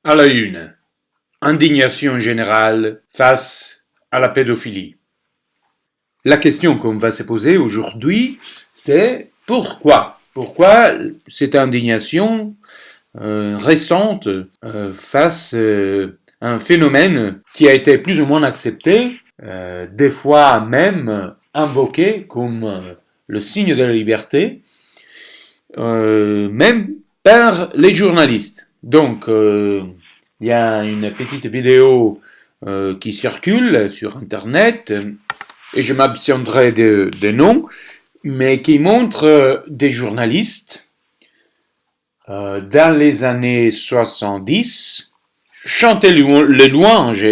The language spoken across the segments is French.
À la une, indignation générale face à la pédophilie. La question qu'on va se poser aujourd'hui, c'est pourquoi? Pourquoi cette indignation récente face à un phénomène qui a été plus ou moins accepté, des fois même invoqué comme le signe de la liberté, même par les journalistes. Donc, il y a une petite vidéo qui circule sur Internet, et je m'abstiendrai des noms, mais qui montre des journalistes dans les années 70 chanter les louanges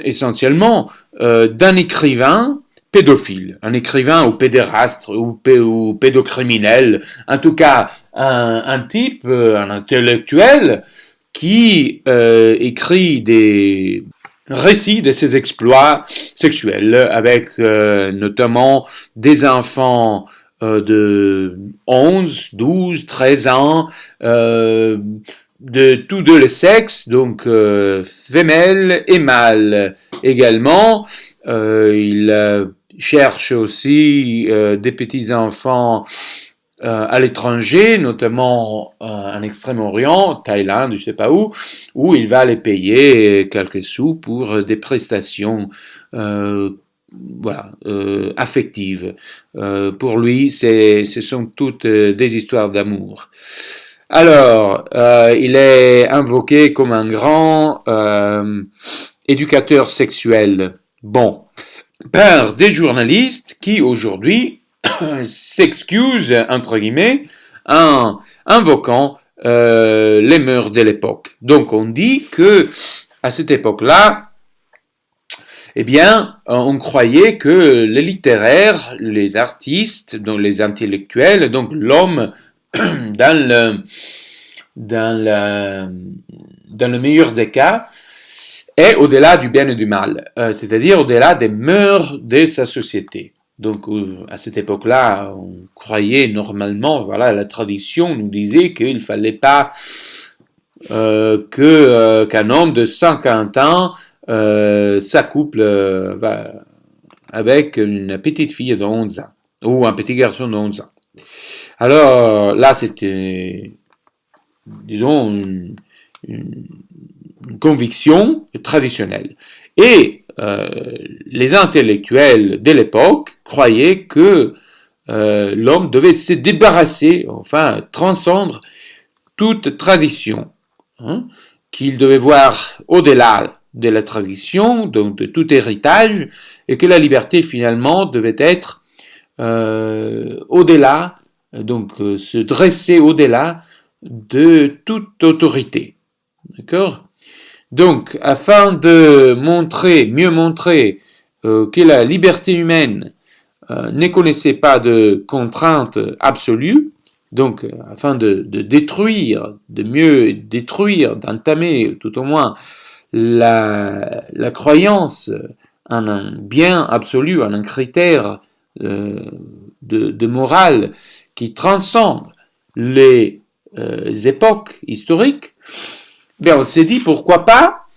essentiellement d'un écrivain pédophile, un écrivain ou pédéraste ou pédocriminel, en tout cas un type, un intellectuel qui écrit des récits de ses exploits sexuels avec notamment des enfants de 11, 12, 13 ans, de tous deux les sexes, donc femelles et mâles également. Il cherche aussi des petits-enfants à l'étranger, notamment en Extrême-Orient, Thaïlande, je sais pas où il va les payer quelques sous pour des prestations affectives. Pour lui, ce sont toutes des histoires d'amour. Alors, il est invoqué comme un grand éducateur sexuel. Bon, par des journalistes qui aujourd'hui s'excusent, entre guillemets, en invoquant les mœurs de l'époque. Donc on dit que à cette époque-là, eh bien, on croyait que les littéraires, les artistes, donc les intellectuels, donc l'homme dans le meilleur des cas, est au-delà du bien et du mal, c'est-à-dire au-delà des mœurs de sa société. Donc à cette époque-là, on croyait normalement, voilà, la tradition nous disait qu'il fallait pas qu'un homme de 50 ans s'accouple avec une petite fille de 11 ans ou un petit garçon de 11 ans. Alors là, c'était, disons, une conviction traditionnelle. Et les intellectuels de l'époque croyaient que l'homme devait se débarrasser, enfin transcendre toute tradition, hein, qu'il devait voir au-delà de la tradition, donc de tout héritage, et que la liberté finalement devait être au-delà, donc se dresser au-delà de toute autorité. D'accord ? Donc, afin de mieux montrer que la liberté humaine ne connaissait pas de contraintes absolues, donc afin de détruire, de mieux détruire, d'entamer tout au moins la croyance en un bien absolu, en un critère de morale qui transcende les époques historiques, bien, on s'est dit pourquoi pas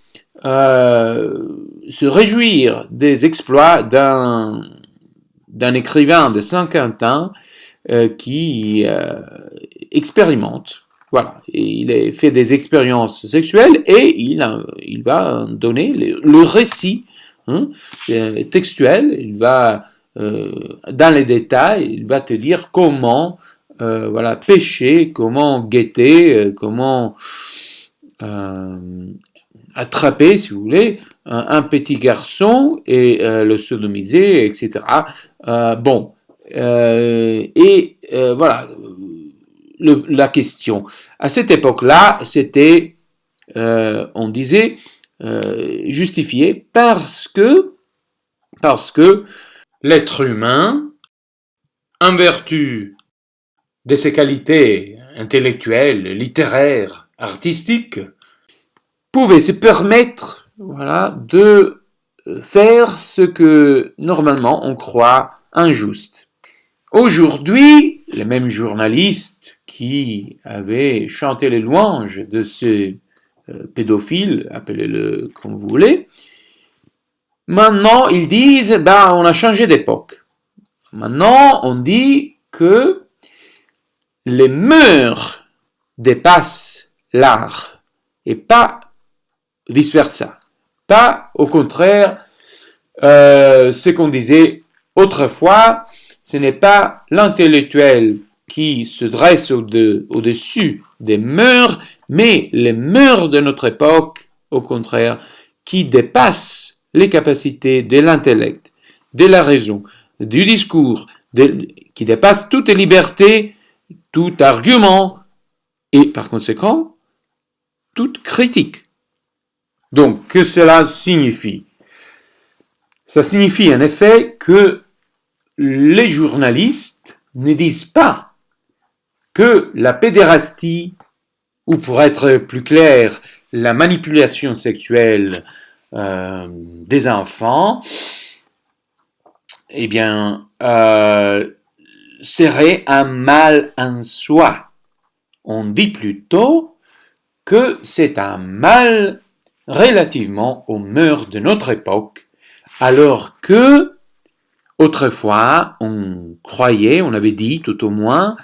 se réjouir des exploits d'un écrivain de 50 ans qui expérimente. Voilà, et il a fait des expériences sexuelles et il va donner le récit textuel. Il va dans les détails, il va te dire comment pêcher, comment guetter, comment attraper, si vous voulez, un petit garçon et le sodomiser, etc. Voilà, la question. À cette époque-là, c'était, on disait, justifié parce que l'être humain, en vertu de ses qualités intellectuelles, littéraires, artistiques, pouvait se permettre, voilà, de faire ce que normalement on croit injuste. Aujourd'hui, les mêmes journalistes qui avaient chanté les louanges de ce pédophiles, appelez-le comme vous voulez. Maintenant, ils disent, on a changé d'époque. Maintenant, on dit que les mœurs dépassent l'art et pas vice-versa. Pas, au contraire, ce qu'on disait autrefois, ce n'est pas l'intellectuel qui se dresse au-dessus des mœurs, mais les mœurs de notre époque, au contraire, qui dépassent les capacités de l'intellect, de la raison, du discours, qui dépassent toute liberté, tout argument, et par conséquent, toute critique. Donc, que cela signifie? Ça signifie en effet que les journalistes ne disent pas que la pédérastie, ou pour être plus clair, la manipulation sexuelle des enfants, serait un mal en soi. On dit plutôt que c'est un mal relativement aux mœurs de notre époque, alors que autrefois on croyait, on avait dit tout au moins,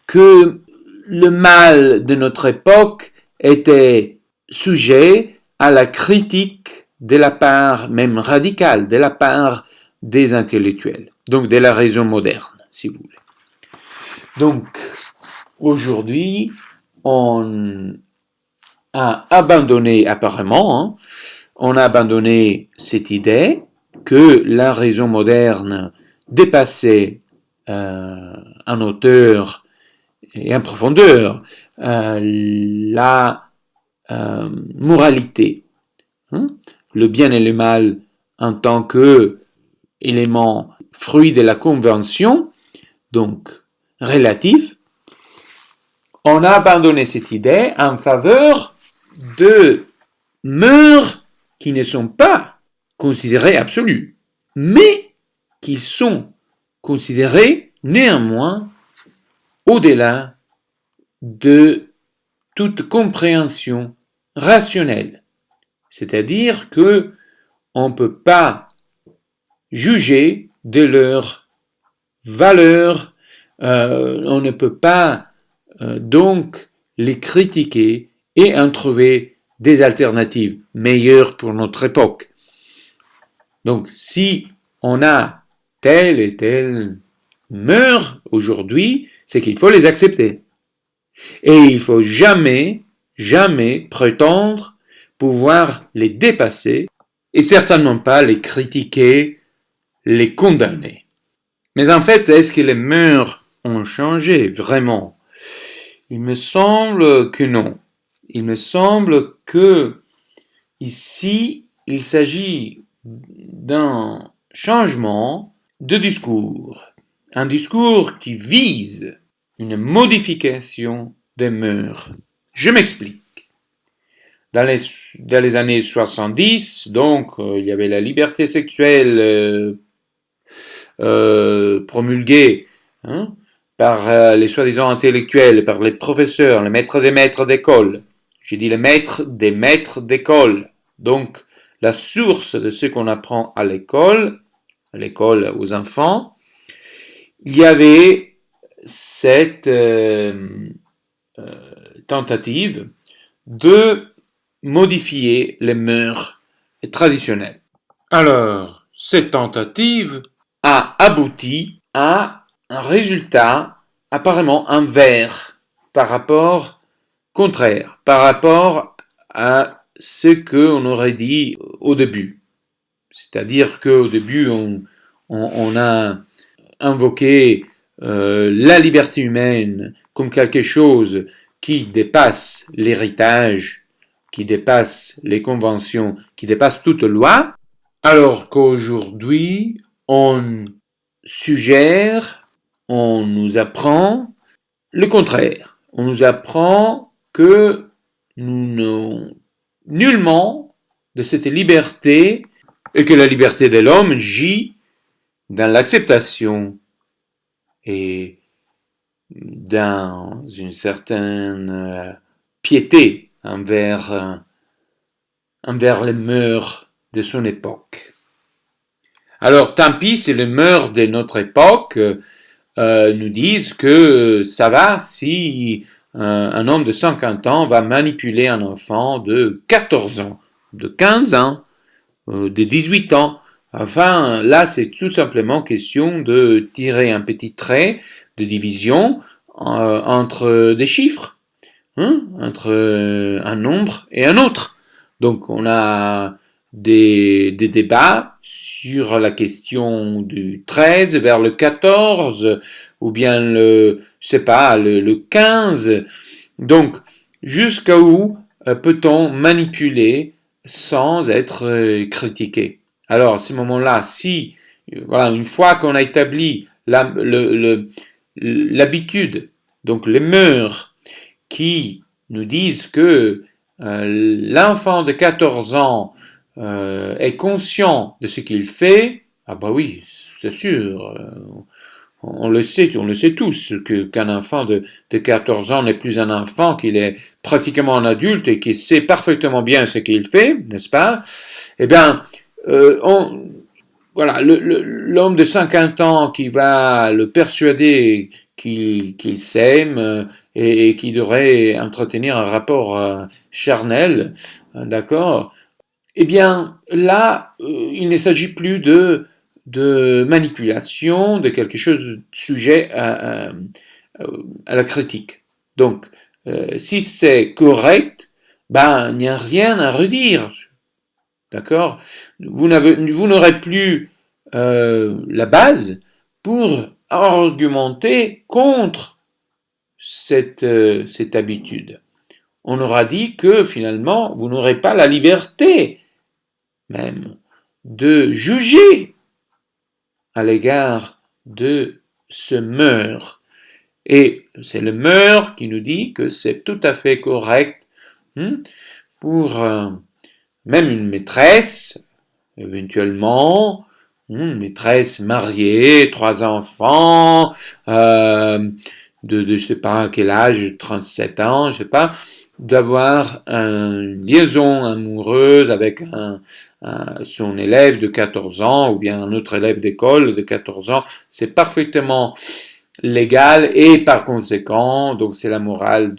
que le mal de notre époque était sujet à la critique de la part, même radicale, de la part des intellectuels, donc de la raison moderne, si vous voulez. Donc, aujourd'hui, on a abandonné apparemment, on a abandonné cette idée que la raison moderne dépassait en hauteur et en profondeur la moralité, le bien et le mal en tant que élément fruit de la convention, donc relatif. On a abandonné cette idée en faveur de mœurs qui ne sont pas considérées absolues, mais qui sont considérées néanmoins au-delà de toute compréhension rationnelle. C'est-à-dire que on ne peut pas juger de leur valeur, on ne peut pas donc les critiquer et en trouver des alternatives meilleures pour notre époque. Donc si on a telle et telle mœurs aujourd'hui, c'est qu'il faut les accepter. Et il faut jamais prétendre pouvoir les dépasser et certainement pas les critiquer, les condamner. Mais en fait, est-ce que les mœurs ont changé vraiment? Il me semble que non. Il me semble que ici, il s'agit d'un changement de discours. Un discours qui vise une modification des mœurs. Je m'explique. Dans les années 70, donc, il y avait la liberté sexuelle promulguée par les soi-disant intellectuels, par les professeurs, les maîtres des maîtres d'école. J'ai dit les maîtres des maîtres d'école. Donc, la source de ce qu'on apprend à l'école aux enfants, il y avait cette tentative de modifier les mœurs traditionnelles. Alors, cette tentative a abouti à un résultat apparemment inverse contraire par rapport à ce qu'on aurait dit au début. C'est-à-dire qu'au début, on a invoqué la liberté humaine comme quelque chose qui dépasse l'héritage, qui dépasse les conventions, qui dépasse toute loi, alors qu'aujourd'hui, on suggère, on nous apprend le contraire. On nous apprend que nous n'avons nullement de cette liberté et que la liberté de l'homme gît dans l'acceptation et dans une certaine piété envers les mœurs de son époque. Alors tant pis si les mœurs de notre époque nous disent que ça va si un homme de 50 ans va manipuler un enfant de 14 ans, de 15 ans, de 18 ans. Enfin, là, c'est tout simplement question de tirer un petit trait de division entre des chiffres, entre un nombre et un autre. Donc, on a des débats sur la question du 13 vers le 14, ou bien le 15. Donc, jusqu'à où peut-on manipuler sans être critiqué? Alors, à ce moment-là, si, voilà, une fois qu'on a établi l'habitude, donc les mœurs qui nous disent que l'enfant de 14 ans est conscient de ce qu'il fait, ah bah oui, c'est sûr, on le sait tous, qu'un enfant de 14 ans n'est plus un enfant, qu'il est pratiquement un adulte et qu'il sait parfaitement bien ce qu'il fait, n'est-ce pas? Eh bien, voilà, l'homme de 50 ans qui va le persuader qu'il s'aime et qu'il devrait entretenir un rapport charnel, d'accord? Eh bien, là, il ne s'agit plus de manipulation, de quelque chose de sujet à la critique. Donc, si c'est correct, ben, il n'y a rien à redire. D'accord? Vous n'aurez plus la base pour argumenter contre cette habitude. On aura dit que finalement, vous n'aurez pas la liberté même de juger à l'égard de ce mœurs. Et c'est le mœurs qui nous dit que c'est tout à fait correct pour même une maîtresse, éventuellement, une maîtresse mariée, 3 enfants, de je sais pas quel âge, 37 ans, je sais pas, d'avoir une liaison amoureuse avec son élève de 14 ans ou bien un autre élève d'école de 14 ans, c'est parfaitement légal et par conséquent, donc c'est la morale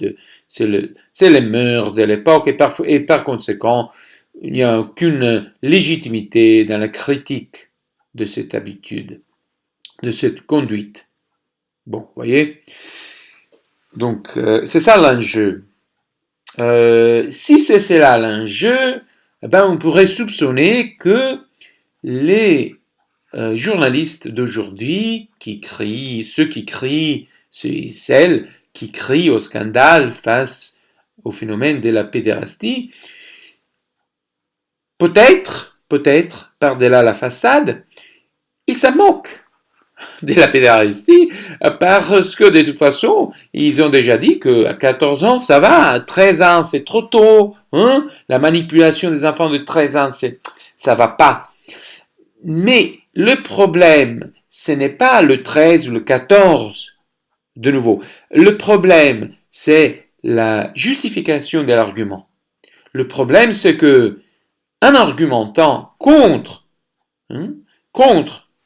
c'est les mœurs de l'époque et par conséquent, il n'y a aucune légitimité dans la critique de cette habitude, de cette conduite. Bon, voyez. Donc, c'est ça l'enjeu. Si c'est cela l'enjeu, ben on pourrait soupçonner que les journalistes d'aujourd'hui ceux et celles qui crient au scandale face au phénomène de la pédérastie, peut-être, par-delà la façade, ils s'en moquent de la pédérastie parce que de toute façon, ils ont déjà dit qu'à 14 ans, ça va, à 13 ans, c'est trop tôt, la manipulation des enfants de 13 ans, ça va pas. Mais le problème, ce n'est pas le 13 ou le 14, de nouveau. Le problème, c'est la justification de l'argument. Le problème, c'est que, en argumentant contre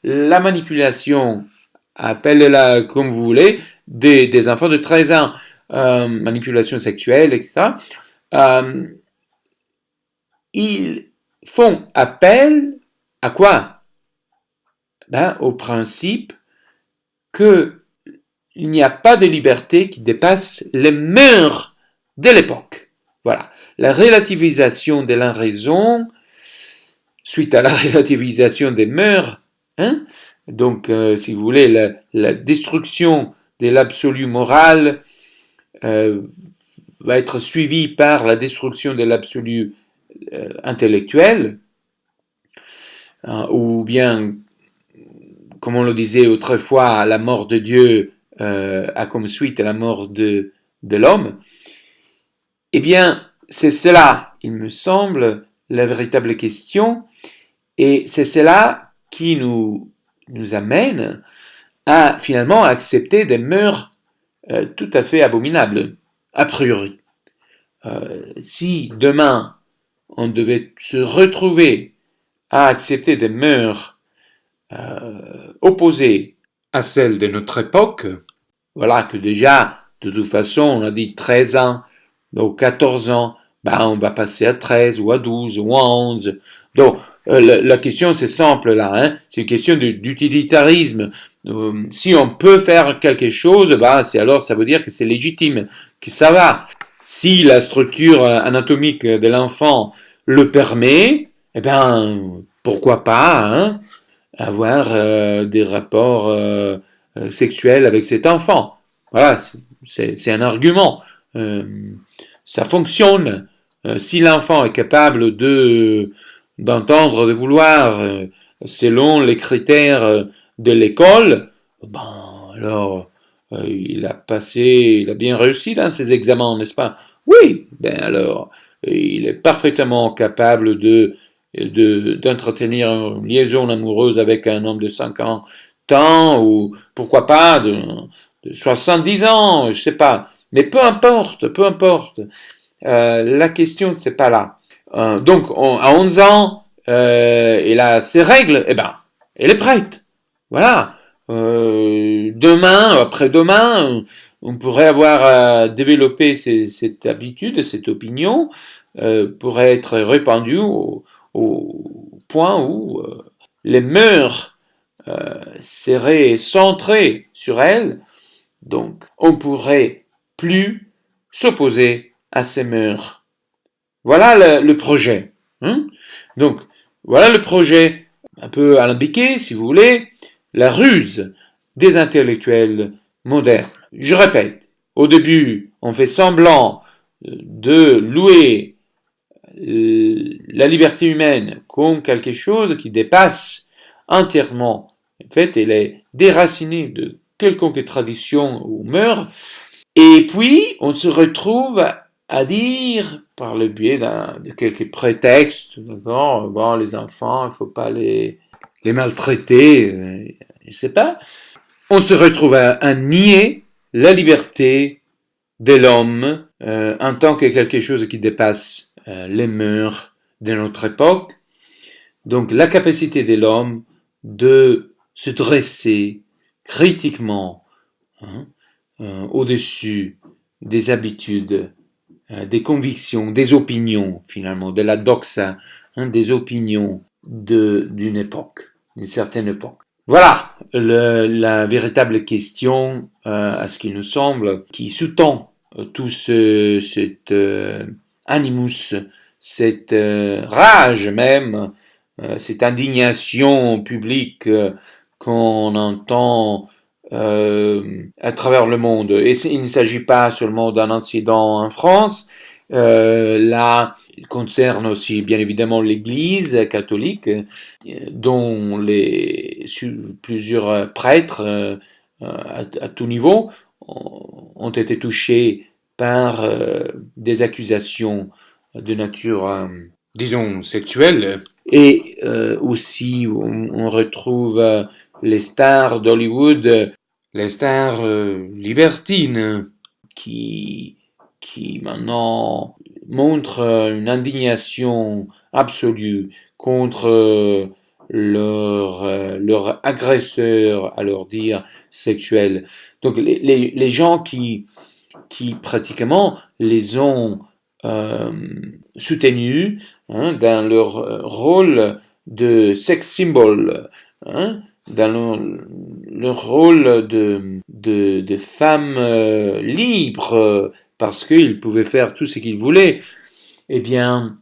la manipulation, appelez-la comme vous voulez, des enfants de 13 ans, manipulation sexuelle, etc., ils font appel à quoi? Ben, au principe qu'il n'y a pas de liberté qui dépasse les mœurs de l'époque. Voilà. La relativisation de la raison, suite à la relativisation des mœurs, donc, si vous voulez, la destruction de l'absolu moral va être suivie par la destruction de l'absolu intellectuel, ou bien, comme on le disait autrefois, la mort de Dieu a comme suite la mort de l'homme. Eh bien, c'est cela, il me semble, la véritable question, et c'est cela qui nous amène à finalement accepter des mœurs tout à fait abominables, a priori. Si demain on devait se retrouver à accepter des mœurs opposées à celles de notre époque, voilà que déjà, de toute façon, on a dit 13 ans, donc 14 ans, on va passer à 13 ou à 12 ou à 11. Donc, la question, c'est simple là, hein, c'est une question d'utilitarisme. Si on peut faire quelque chose, c'est alors ça veut dire que c'est légitime, que ça va. Si la structure anatomique de l'enfant le permet, pourquoi pas, hein, avoir des rapports sexuels avec cet enfant. Voilà, c'est un argument. Ça fonctionne. Si l'enfant est capable d'entendre, de vouloir, selon les critères de l'école, alors il a bien réussi dans ses examens, n'est-ce pas? Oui, alors il est parfaitement capable d'entretenir une liaison amoureuse avec un homme de 50 ans ou pourquoi pas de 70 ans, je sais pas. Mais peu importe, peu importe. La question c'est pas là. Donc à 11 ans, il a ses règles, elle est prête. Voilà. Demain, après-demain, on pourrait avoir développé cette habitude, cette opinion, pourrait être répandue au point où les mœurs seraient centrées sur elle, donc on pourrait plus s'opposer à ces mœurs. Voilà le projet. Hein? Donc voilà le projet un peu alambiqué, si vous voulez, la ruse des intellectuels modernes. Je répète, au début, on fait semblant de louer la liberté humaine comme quelque chose qui dépasse entièrement. En fait, elle est déracinée de quelconque tradition ou mœurs. Et puis, on se retrouve à dire, par le biais de quelques prétextes, d'accord, les enfants, il faut pas les maltraiter, je sais pas. On se retrouve à nier la liberté de l'homme en tant que quelque chose qui dépasse les mœurs de notre époque. Donc la capacité de l'homme de se dresser critiquement au-dessus des habitudes, des convictions, des opinions finalement, de la doxa, des opinions d'une époque, d'une certaine époque. Voilà la véritable question, à ce qu'il nous semble, qui sous-tend tout cet animus, cette rage même, cette indignation publique qu'on entend à travers le monde. Et il ne s'agit pas seulement d'un incident en France. Là, il concerne aussi bien évidemment l'Église catholique, dont plusieurs prêtres à tout niveau ont été touchés par des accusations de nature, disons, sexuelle. Et aussi, on retrouve les stars d'Hollywood, les stars libertines, qui maintenant montrent une indignation absolue contre leur agresseur, à leur dire, sexuel. Donc les gens qui pratiquement les ont soutenus dans leur rôle de sex symbol, dans leur rôle de femmes libres, parce qu'ils pouvaient faire tout ce qu'ils voulaient. Eh bien,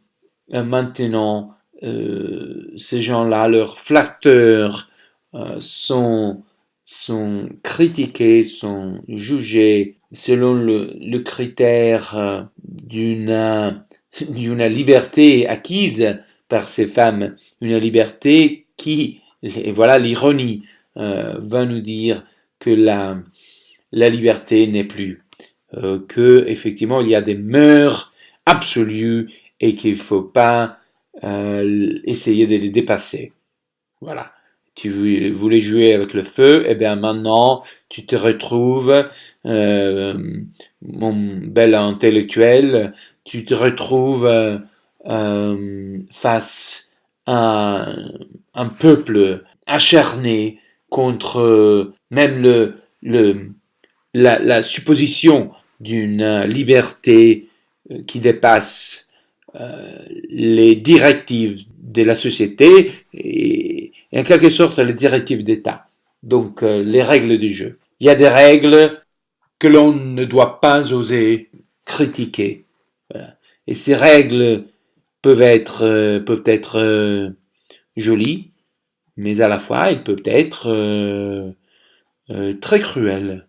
maintenant, ces gens-là, leurs flatteurs, sont critiqués, sont jugés selon le critère d'une liberté acquise par ces femmes, une liberté qui, et voilà l'ironie, va nous dire que la liberté n'est plus, que effectivement il y a des mœurs absolues et qu'il faut pas essayer de les dépasser. Voilà. Tu voulais jouer avec le feu, et bien maintenant tu te retrouves, mon bel intellectuel, tu te retrouves face à un peuple acharné contre même la supposition d'une liberté qui dépasse les directives de la société et en quelque sorte les directives d'État. Donc les règles du jeu. Il y a des règles que l'on ne doit pas oser critiquer. Voilà. Et ces règles peuvent être jolies, mais à la fois elles peuvent être très cruelles.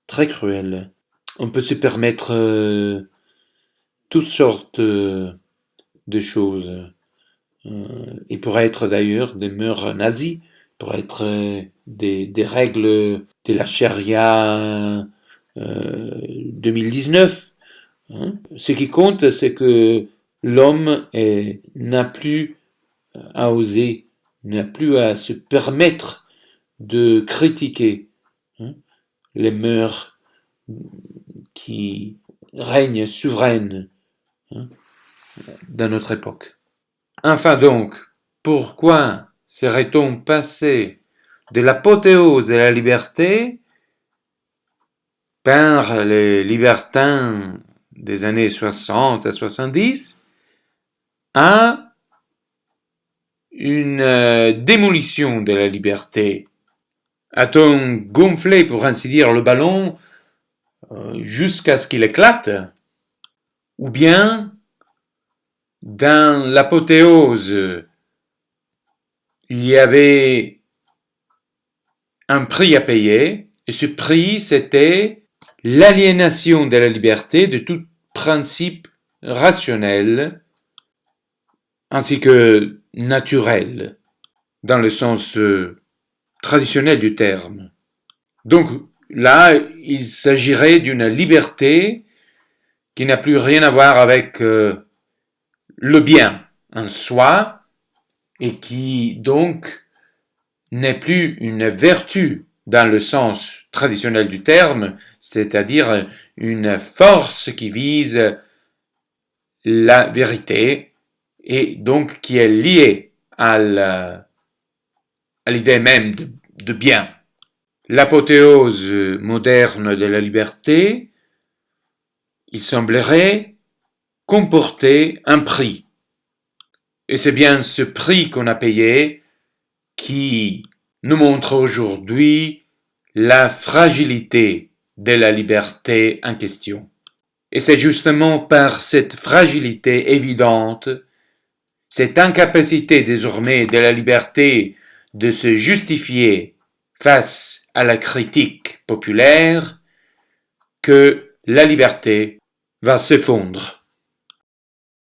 Très cruelles. On peut se permettre toutes sortes de choses. Il pourrait être d'ailleurs des mœurs nazies, il pourrait être des règles de la charia 2019. Hein. Ce qui compte, c'est que l'homme n'a plus à oser, n'a plus à se permettre de critiquer les mœurs qui règnent souveraines dans notre époque. Enfin donc, pourquoi serait-on passé de l'apothéose de la liberté par les libertins des années 60 à 70 à une démolition de la liberté? A-t-on gonflé, pour ainsi dire, le ballon jusqu'à ce qu'il éclate? Ou bien, dans l'apothéose, il y avait un prix à payer, et ce prix, c'était l'aliénation de la liberté de tout principe rationnel, ainsi que naturel, dans le sens traditionnel du terme. Donc là, il s'agirait d'une liberté qui n'a plus rien à voir avec le bien en soi, et qui donc n'est plus une vertu dans le sens traditionnel du terme, c'est-à-dire une force qui vise la vérité et donc qui est liée à l'idée même de bien. L'apothéose moderne de la liberté, il semblerait comporter un prix. Et c'est bien ce prix qu'on a payé qui nous montre aujourd'hui la fragilité de la liberté en question. Et c'est justement par cette fragilité évidente, cette incapacité désormais de la liberté de se justifier face à la critique populaire, que la liberté va s'effondrer.